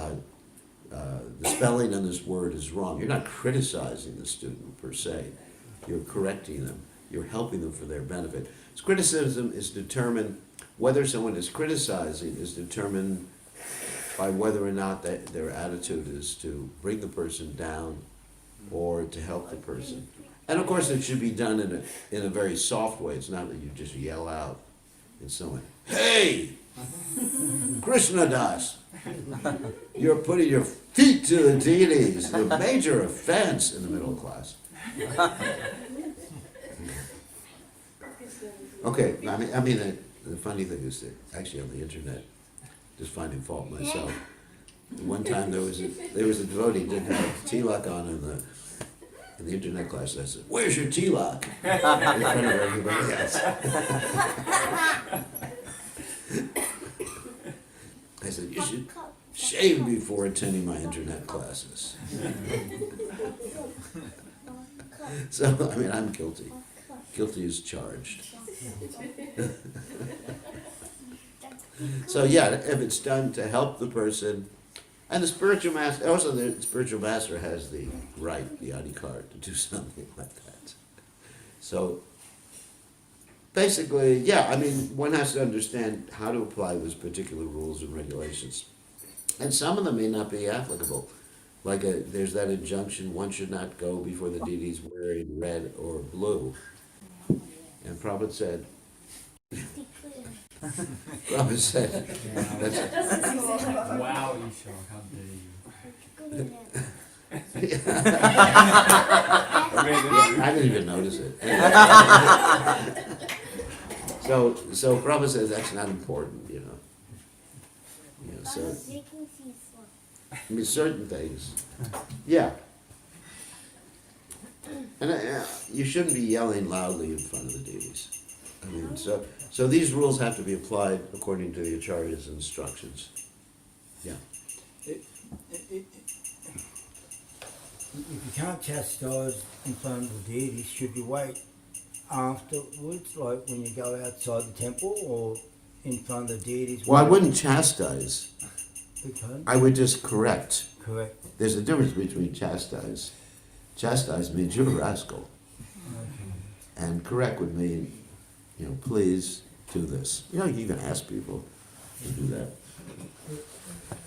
the spelling on this word is wrong. You're not criticizing the student per se. You're correcting them. You're helping them for their benefit. So criticism is determined whether someone is criticizing is determined by whether or not their attitude is to bring the person down or to help the person. And of course, it should be done in a very soft way. It's not that you just yell out at someone, "Hey, Krishna Das, you're putting your feet to the deities." A major offense in the middle class. Okay, I mean, the funny thing is that actually on the internet, just finding fault myself. One time there was a devotee didn't have tilak on in the internet class. I said, "Where's your tilak?" in front of everybody else. I said, "You should shave before attending my internet classes." So I mean, I'm guilty. Guilty as charged. So yeah, if it's done to help the person, and the spiritual master, also the spiritual master has the right, the adhikar, to do something like that. So basically, yeah, I mean, one has to understand how to apply those particular rules and regulations. And some of them may not be applicable. Like there's that injunction, one should not go before the deities wearing red or blue. And Prabhupada said, Prabhupada said, Wow, Ishwar, how dare you. I didn't even notice it. So Prabhupada says that's not important, you know. So I mean, certain things, yeah. And you shouldn't be yelling loudly in front of the deities. I mean, so these rules have to be applied according to the Acharya's instructions. Yeah. If you can't chastise in front of the deities, should you wait afterwards, like when you go outside the temple, or in front of the deities? Well, I wouldn't chastise. Okay. I would just correct. Correct. There's a difference between chastise. Chastise means you're a rascal. Okay. And correct would mean, you know, please do this. You know, you can ask people to do that.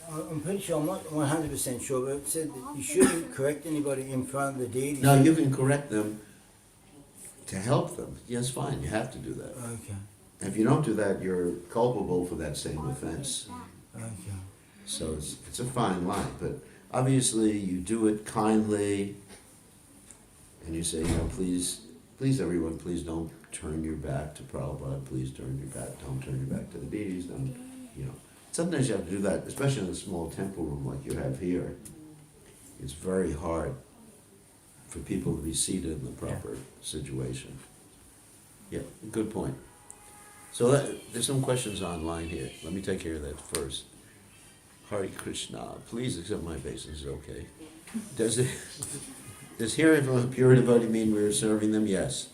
I'm pretty sure, I'm not 100% sure, but it said that you shouldn't correct anybody in front of the deities. No, you can correct them to help them. Yes, fine, you have to do that. Okay. And if you don't do that, you're culpable for that same offense. Okay. So it's a fine line, but obviously you do it kindly, and you say, you know, please everyone, please don't turn your back to Prabhupada, please don't turn your back to the deities, don't, you know. Sometimes you have to do that, especially in a small temple room like you have here. It's very hard for people to be seated in the proper situation. Yeah, good point. So there's some questions online here. Let me take care of that first. Hare Krishna, please accept my obeisance, okay. Does hearing from a pure devotee mean we're serving them? Yes.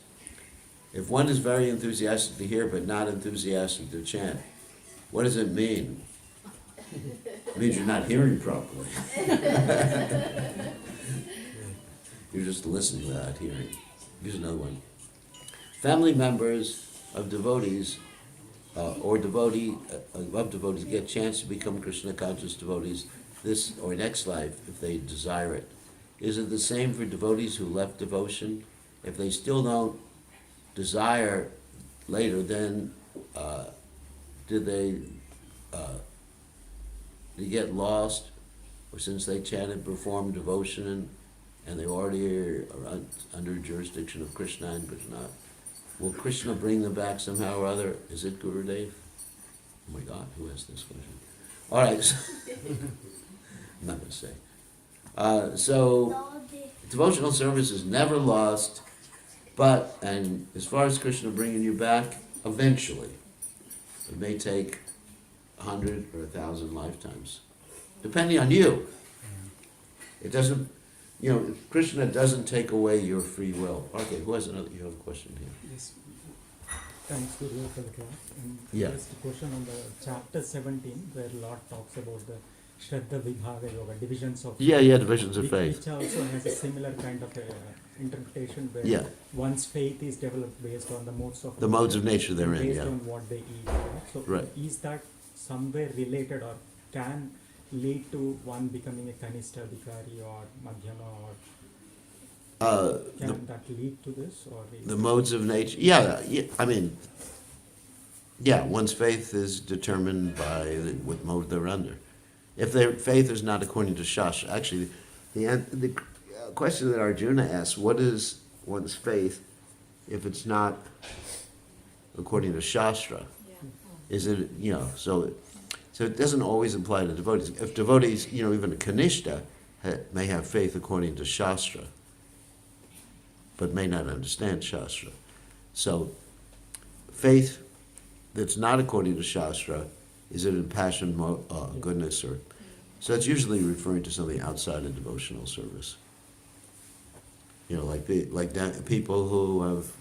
If one is very enthusiastic to hear but not enthusiastic to chant, what does it mean? It means you're not hearing properly. You're just listening without hearing. Here's another one. Family members of devotees of devotees get a chance to become Krishna conscious devotees this or next life if they desire it. Is it the same for devotees who left devotion? If they still don't desire later, then did they get lost? Or since they chanted, performed devotion, and they already are under jurisdiction of Krishna and Krishna, will Krishna bring them back somehow or other? Is it Gurudev? Oh my God, who asked this question? All right, so I'm not going to say. So devotional service is never lost, but, and as far as Krishna bringing you back, eventually, it may take 100 or 1,000 lifetimes, depending on you. It doesn't, you know, Krishna doesn't take away your free will. Okay, who has another? You have a question here. Yes. Thanks, Guru, for the class. And Yeah. Just a question on the chapter 17, where Lord talks about the Shraddha Vibhaga Yoga, divisions of Yeah, divisions of which faith. also has a similar kind of interpretation where Yeah. one's faith is developed based on the modes of The modes of nature they're in, based yeah. on what they eat. Right? So Right. is that somewhere related or can lead to one becoming a Kanishta Vikari or Madhyama or can The, that lead to this or is the modes of nature, yeah, I mean, yeah, one's faith is determined by what mode they're under. If their faith is not according to Shastra, actually, the question that Arjuna asks, what is one's faith if it's not according to Shastra? Yeah. Is it, so it doesn't always apply to devotees. If devotees, even a Kanishta may have faith according to Shastra, but may not understand Shastra. So faith that's not according to Shastra, is it in passion, goodness, or so it's usually referring to something outside of devotional service. People who have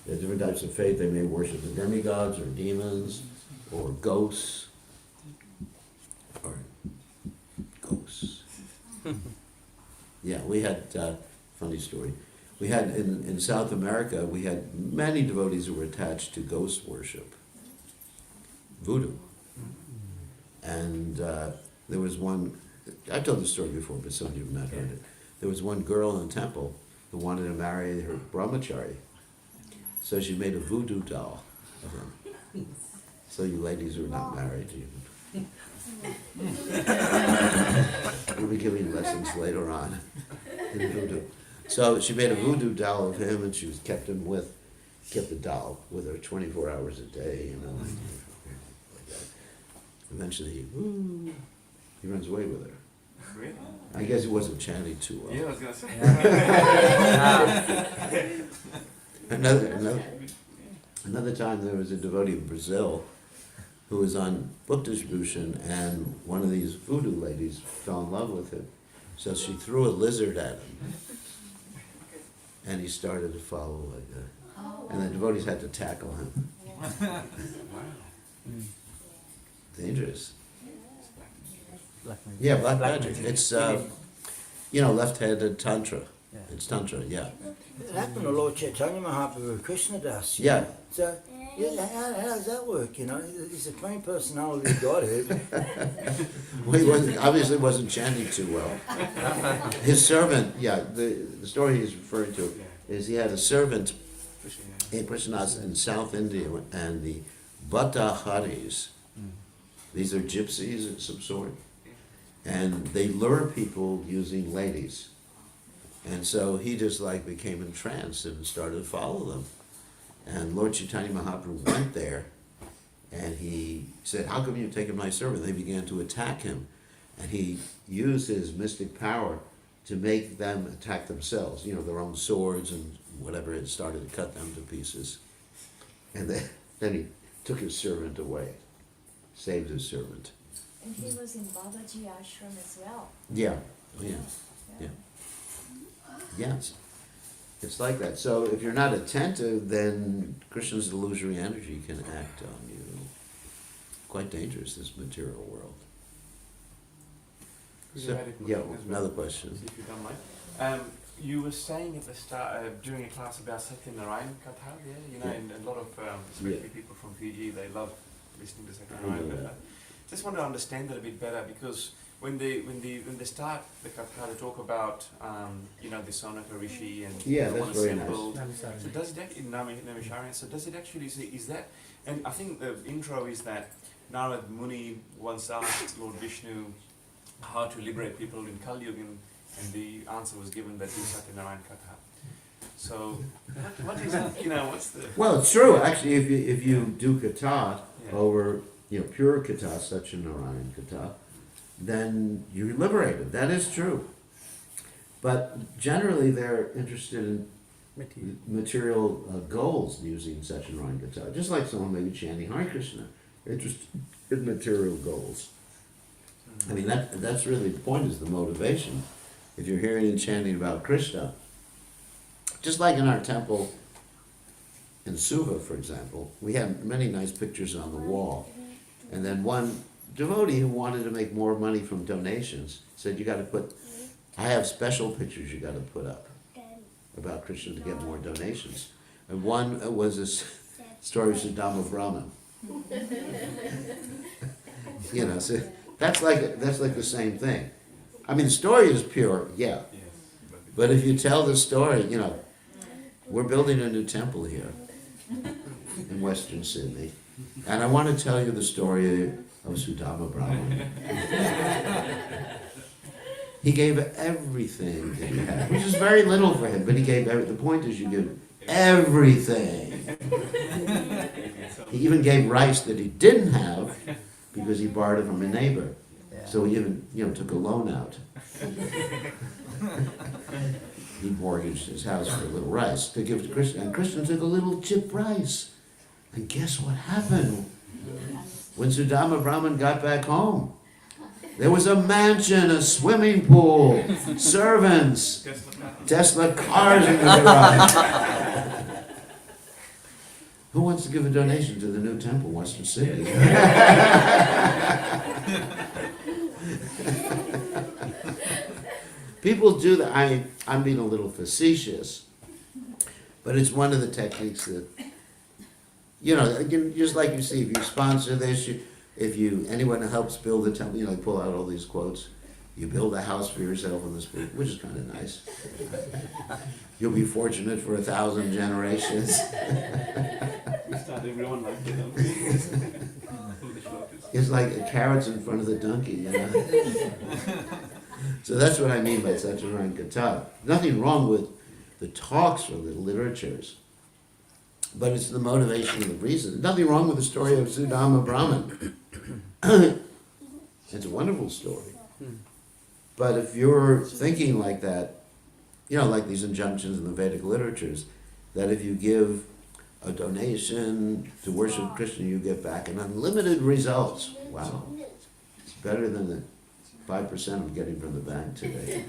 different types of faith, they may worship the demigods or demons or ghosts. Yeah, we had funny story. We had in South America, we had many devotees who were attached to ghost worship, voodoo. And there was one, I've told this story before, but some of you have not heard it. There was one girl in the temple who wanted to marry her brahmachari. So she made a voodoo doll of him. So you ladies who are not married, we'll be giving lessons later on in voodoo. So she made a voodoo doll of him, and she was kept the doll with her 24 hours a day, like that. Eventually, he runs away with her. Really? I guess he wasn't chanting too well. Yeah, I was gonna say. Another time there was a devotee in Brazil who was on book distribution, and one of these voodoo ladies fell in love with him. So she threw a lizard at him, and he started to follow like that. And the devotees had to tackle him. Dangerous. Black magic. Yeah, black Black magic. magic. It's left-handed tantra. Yeah. It's tantra, yeah. It happened to Lord Chaitanya Mahaprabhu with Krishna Das. Yeah. So, how does that work? He's a Supreme Personality of Godhead. Well, he obviously wasn't chanting too well. His servant, the story he's referring to is he had a servant in Krishnadas in South India, and the Bhattaharis, these are gypsies of some sort, and they lure people using ladies. And so he just became entranced and started to follow them. And Lord Chaitanya Mahaprabhu went there, and he said, "How come you've taken my servant?" They began to attack him, and he used his mystic power to make them attack themselves, their own swords and whatever, it started to cut them to pieces. And then he took his servant away, saved his servant. And he was in Babaji ashram as well. Yeah, yes. It's like that. So if you're not attentive, then Krishna's illusory energy can act on you. Quite dangerous, this material world. So, another question. If you don't mind. You were saying at the start, during a class about Satyanarayan Katha, and a lot of, especially people from Fiji, they love listening to Satyanarayan Katha. Just want to understand that a bit better, because when they start the Katha, they talk about, the Sonaka Rishi and that's very nice. So does it actually, Namisharian, so does it actually, is that, and I think the intro is that Narad Muni once asked Lord Vishnu how to liberate people in Kali Yuga, and the answer was given that do Satyanarayan Katha. So, what is what's the... Well, it's true. Actually, if you do katha over, pure katha, Satyanarayan Katha, then you're liberated. That is true. But generally, they're interested in material goals using Satyanarayan Katha. Just like someone may be chanting Hare Krishna, interested in material goals. I mean, that's really the point, is the motivation. If you're hearing and chanting about Krishna, just like in our temple in Suva, for example, we have many nice pictures on the wall. And then one devotee who wanted to make more money from donations said, I have special pictures you got to put up about Krishna to get more donations. And one was this story of Sudama Brahman. So that's like the same thing. I mean, the story is pure, yeah. But if you tell the story, we're building a new temple here in Western Sydney, and I want to tell you the story of Sudama Brahman. He gave everything that he had, which is very little for him, but he gave everything. The point is you give everything. He even gave rice that he didn't have because he borrowed it from a neighbor. So he even, took a loan out. He mortgaged his house for a little rice to give to Krishna. And Krishna took a little chip rice. And guess what happened? When Sudama Brahman got back home, there was a mansion, a swimming pool, servants, Tesla cars in the garage. Who wants to give a donation to the new temple, Western Sydney? People do that. I'm being a little facetious, but it's one of the techniques that, just like you see, if you sponsor this, anyone who helps build the temple, they pull out all these quotes. You build a house for yourself on this, which is kind of nice. You'll be fortunate for 1,000 generations. It's like carrots in front of the donkey, So that's what I mean by Satchidanand Katha. Nothing wrong with the talks or the literatures, but it's the motivation and the reason. Nothing wrong with the story of Sudama Brahman. It's a wonderful story. But if you're thinking like that, like these injunctions in the Vedic literatures, that if you give a donation to worship Krishna, you get back an unlimited results. Wow. It's better than the 5% I'm getting from the bank today.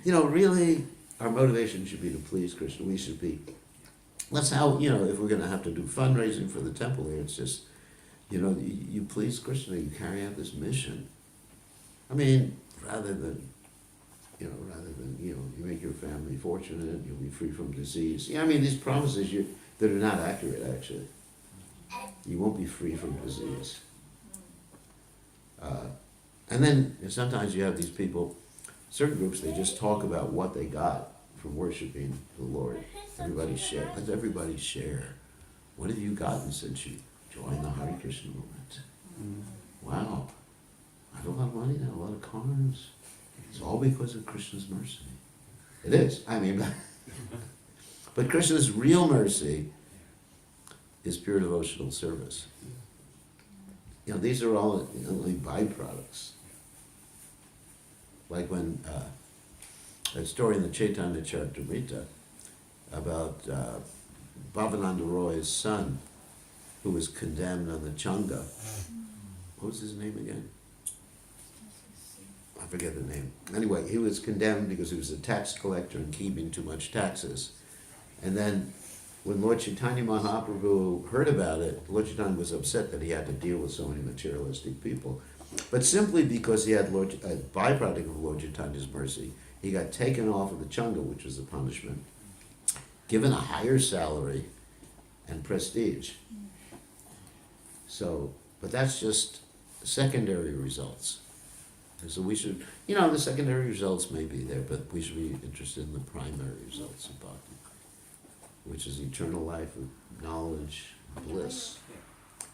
Really, our motivation should be to please Krishna. We should be. That's how, if we're going to have to do fundraising for the temple here, it's just, you please Krishna, you carry out this mission. I mean, rather than you make your family fortunate, you'll be free from disease. These promises that are not accurate, actually. You won't be free from disease. And then sometimes you have these people, certain groups, they just talk about what they got from worshiping the Lord. Everybody share. Let everybody share. What have you gotten since you joined the Hare Krishna movement? Wow. I have a lot of money now, a lot of cars. It's all because of Krishna's mercy. It is. But Krishna's real mercy is pure devotional service. These are all only byproducts. Like when a story in the Chaitanya Charitamrita about Bhavananda Roy's son, who was condemned on the Changa. What was his name again? I forget the name. Anyway, he was condemned because he was a tax collector and keeping too much taxes. And then when Lord Chaitanya Mahaprabhu heard about it, Lord Chaitanya was upset that he had to deal with so many materialistic people. But simply because he had a byproduct of Lord Chaitanya's mercy, he got taken off of the Changa, which was the punishment, given a higher salary and prestige. So, but that's just secondary results. And so we should, the secondary results may be there, but we should be interested in the primary results of bhakti, which is eternal life of knowledge, bliss,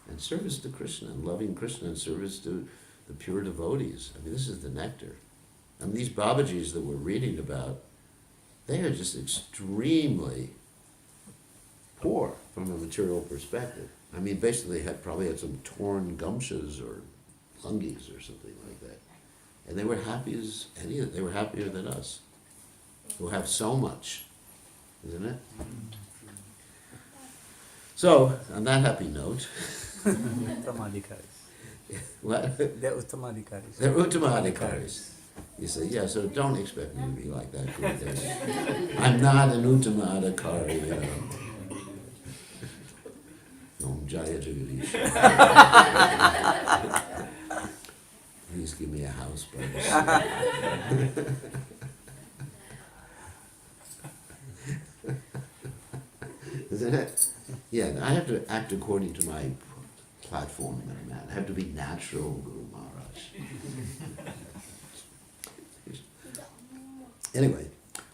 and service to Krishna, and loving Krishna, and service to the pure devotees. This is the nectar. These Babajis that we're reading about, they are just extremely poor from a material perspective. Basically they probably had some torn gumshas or lungis or something like that. And they were happy as they were happier than us, who have so much, isn't it? So, on that happy note, what? They're Uttamadhikaris. They're Uttamadhikaris. You say, yeah, so don't expect me to be like that. I'm not an Uttamadhikari, Om Jaya Jagadish. Please give me a house, please. Isn't it? Yeah, I have to act according to my platform that I'm at. I have to be natural, Guru Maharaj. Anyway,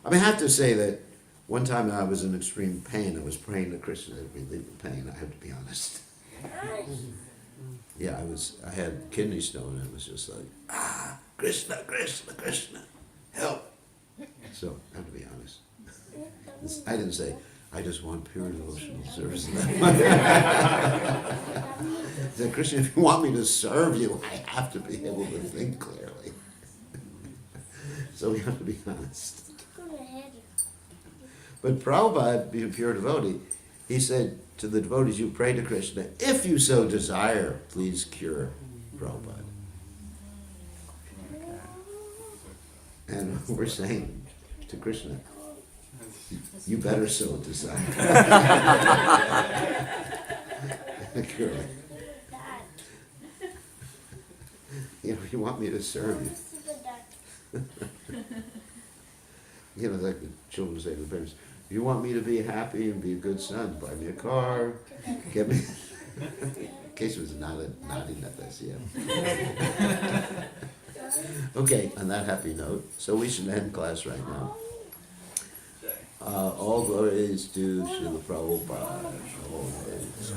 I have to say that one time I was in extreme pain. I was praying to Krishna to relieve the pain. I have to be honest. Yeah, I had kidney stone, and it was just like, Krishna, Krishna, Krishna, help. So I have to be honest. I didn't say, I just want pure devotional service. I said, Krishna, if you want me to serve you, I have to be able to think clearly. So we have to be honest. But Prabhupada, being a pure devotee, he said to the devotees, you pray to Krishna, if you so desire, please cure Prabhupada. And we're saying to Krishna, you better so desire. Cure me. You know, you want me to serve you. You know, like the children say to the parents, you want me to be happy and be a good son, buy me a car, get me... Casey was nodding at this, yeah. Okay, on that happy note, so we should end class right now. All glories to Srila Prabhupada. All glories.